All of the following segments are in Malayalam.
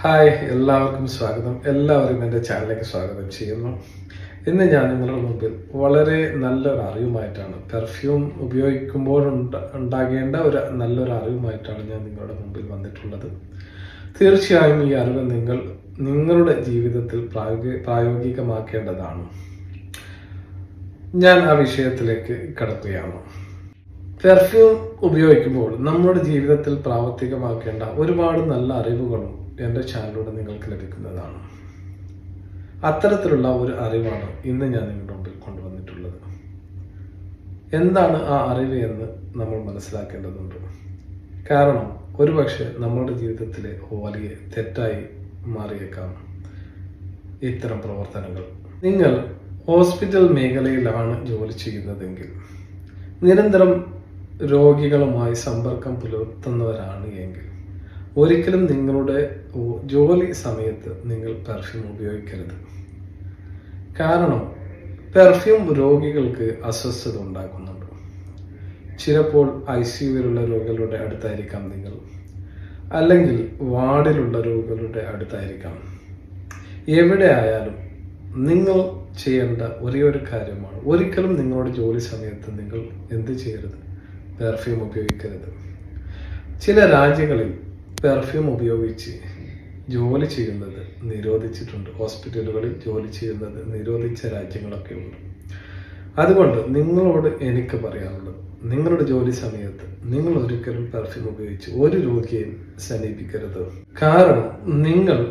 ഹായ്, എല്ലാവർക്കും സ്വാഗതം. എല്ലാവരും എൻ്റെ ചാനലിലേക്ക് സ്വാഗതം ചെയ്യുന്നു. ഇന്ന് ഞാൻ നിങ്ങളുടെ മുമ്പിൽ വളരെ നല്ലൊരു അറിവുമായിട്ടാണ്, പെർഫ്യൂം ഉപയോഗിക്കുമ്പോൾ ഉണ്ടാകേണ്ട നല്ലൊരു അറിവുമായിട്ടാണ് ഞാൻ നിങ്ങളുടെ മുമ്പിൽ വന്നിട്ടുള്ളത്. തീർച്ചയായും ഈ അറിവ് നിങ്ങളുടെ ജീവിതത്തിൽ പ്രായോഗികമാക്കേണ്ടതാണ്. ഞാൻ ആ വിഷയത്തിലേക്ക് കടക്കുകയാണ്. പെർഫ്യൂം ഉപയോഗിക്കുമ്പോൾ നമ്മുടെ ജീവിതത്തിൽ പ്രാവർത്തികമാക്കേണ്ട ഒരുപാട് നല്ല അറിവുകളും എൻ്റെ ചാനലിലൂടെ നിങ്ങൾക്ക് ലഭിക്കുന്നതാണ്. അത്തരത്തിലുള്ള ഒരു അറിവാണ് ഇന്ന് ഞാൻ നിങ്ങളുടെ മുമ്പിൽ കൊണ്ടുവന്നിട്ടുള്ളത്. എന്താണ് ആ അറിവ് എന്ന് നമ്മൾ മനസ്സിലാക്കേണ്ടതുണ്ട്. കാരണം ഒരുപക്ഷെ നമ്മുടെ ജീവിതത്തിലെ വലിയ തെറ്റായി മാറിയേക്കാം ഇത്തരം പ്രവർത്തനങ്ങൾ. നിങ്ങൾ ഹോസ്പിറ്റൽ മേഖലയിലാണ് ജോലി ചെയ്യുന്നതെങ്കിൽ, നിരന്തരം രോഗികളുമായി സമ്പർക്കം പുലർത്തുന്നവരാണ് എങ്കിൽ ഒരിക്കലും നിങ്ങളുടെ ജോലി സമയത്ത് നിങ്ങൾ പെർഫ്യൂം ഉപയോഗിക്കരുത്. കാരണം പെർഫ്യൂം രോഗികൾക്ക് അസ്വസ്ഥത ഉണ്ടാക്കുന്നുണ്ട്. ചിലപ്പോൾ ICUവിലുള്ള രോഗികളുടെ അടുത്തായിരിക്കാം നിങ്ങൾ, അല്ലെങ്കിൽ വാർഡിലുള്ള രോഗികളുടെ അടുത്തായിരിക്കാം. എവിടെ ആയാലും നിങ്ങൾ ചെയ്യേണ്ട ഒരേ ഒരു കാര്യമാണ്, ഒരിക്കലും നിങ്ങളുടെ ജോലി സമയത്ത് നിങ്ങൾ എന്ത് ചെയ്യരുത്? പെർഫ്യൂം ഉപയോഗിക്കരുത്. ചില രാജ്യങ്ങളിൽ പെർഫ്യൂം ഉപയോഗിച്ച് ജോലി ചെയ്യുന്നത് നിരോധിച്ചിട്ടുണ്ട്. ഹോസ്പിറ്റലുകളിൽ ജോലി ചെയ്യുന്നത് നിരോധിച്ച രാജ്യങ്ങളൊക്കെ ഉണ്ട്. അതുകൊണ്ട് നിങ്ങളോട് എനിക്ക് പറയാനുള്ളത്, നിങ്ങളുടെ ജോലി സമയത്ത് നിങ്ങൾ ഒരിക്കലും പെർഫ്യൂം ഉപയോഗിച്ച് ഒരു രോഗിയെയും സമീപിക്കരുത്. കാരണം നിങ്ങൾ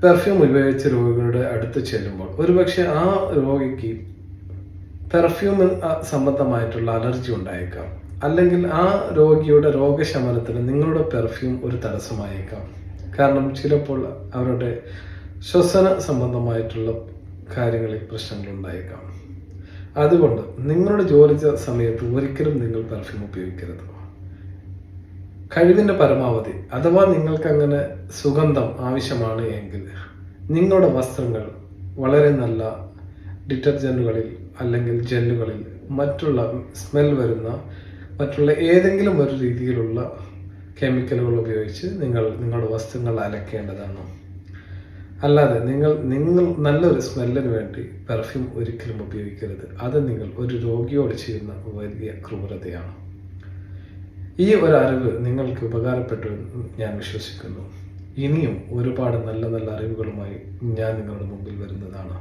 പെർഫ്യൂം ഉപയോഗിച്ച രോഗികളുടെ അടുത്ത് ചെല്ലുമ്പോൾ ഒരുപക്ഷെ ആ രോഗിക്ക് പെർഫ്യൂം സംബന്ധമായിട്ടുള്ള അലർജി ഉണ്ടായേക്കാം, അല്ലെങ്കിൽ ആ രോഗിയുടെ രോഗശമനത്തിന് നിങ്ങളുടെ പെർഫ്യൂം ഒരു തടസ്സമായേക്കാം. കാരണം ചിലപ്പോൾ അവരുടെ ശ്വസന സംബന്ധമായിട്ടുള്ള കാര്യങ്ങളിൽ പ്രശ്നങ്ങൾ ഉണ്ടായേക്കാം. അതുകൊണ്ട് നിങ്ങളുടെ ജോലി സമയത്ത് ഒരിക്കലും നിങ്ങൾ പെർഫ്യൂം ഉപയോഗിക്കരുത്. കഴിവിൻ്റെ പരമാവധി, അഥവാ നിങ്ങൾക്ക് അങ്ങനെ സുഗന്ധം ആവശ്യമാണ് എങ്കിൽ നിങ്ങളുടെ വസ്ത്രങ്ങൾ വളരെ നല്ല ഡിറ്റർജൻറ്റുകളിൽ അല്ലെങ്കിൽ ജെല്ലുകളിൽ മറ്റുള്ള സ്മെൽ വരുന്ന മറ്റുള്ള ഏതെങ്കിലും ഒരു രീതിയിലുള്ള കെമിക്കലുകൾ ഉപയോഗിച്ച് നിങ്ങളുടെ വസ്ത്രങ്ങൾ അലക്കേണ്ടതാണ്. അല്ലാതെ നിങ്ങൾ നല്ലൊരു സ്മെല്ലിന് വേണ്ടി പെർഫ്യൂം ഒരിക്കലും ഉപയോഗിക്കരുത്. അത് നിങ്ങൾ ഒരു രോഗിയോട് ചെയ്യുന്ന വലിയ ക്രൂരതയാണ്. ഈ ഒരു അറിവ് നിങ്ങൾക്ക് ഉപകാരപ്പെട്ടു എന്ന് ഞാൻ വിശ്വസിക്കുന്നു. ഇനിയും ഒരുപാട് നല്ല നല്ല അറിവുകളുമായി ഞാൻ നിങ്ങളുടെ മുമ്പിൽ വരുന്നതാണ്.